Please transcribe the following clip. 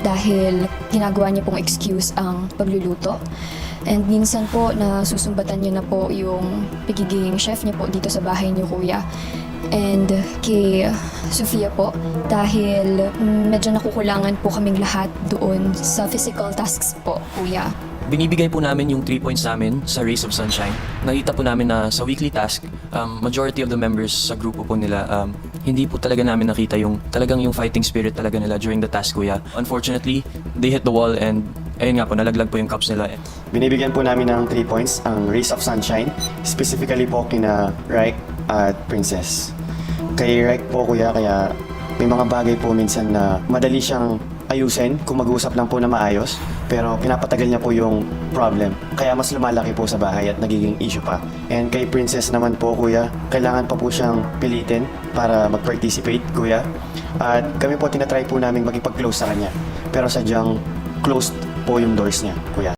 dahil ginagawa niya pong excuse ang pagluluto. And minsan po nasusumbatan niya na po yung pagiging chef niya po dito sa bahay niyo, kuya. And kay Sofia po, dahil medyo nakukulangan po kaming lahat doon sa physical tasks po, kuya. Binibigay po namin yung 3 points namin sa Rays of Sunshine. Nakita po namin na sa weekly task, majority of the members sa grupo po nila, hindi po talaga namin nakita yung talagang yung fighting spirit talaga nila during the task, kuya. Unfortunately, they hit the wall and ayun nga po, nalaglag po yung cups nila. Binibigyan po namin ng 3 points ang Rays of Sunshine, specifically po kina Raik at Princess. Kay Raik po, kuya, kaya may mga bagay po minsan na madali siyang ayusin kung mag-uusap lang po na maayos, pero pinapatagal niya po yung problem. Kaya mas lumalaki po sa bahay at nagiging issue pa. And kay Princess naman po, kuya, kailangan pa po siyang pilitin para mag-participate, kuya. At kami po tinatry po namin maging pag-close sa kanya. Pero sadyang closed po yung doors niya, kuya.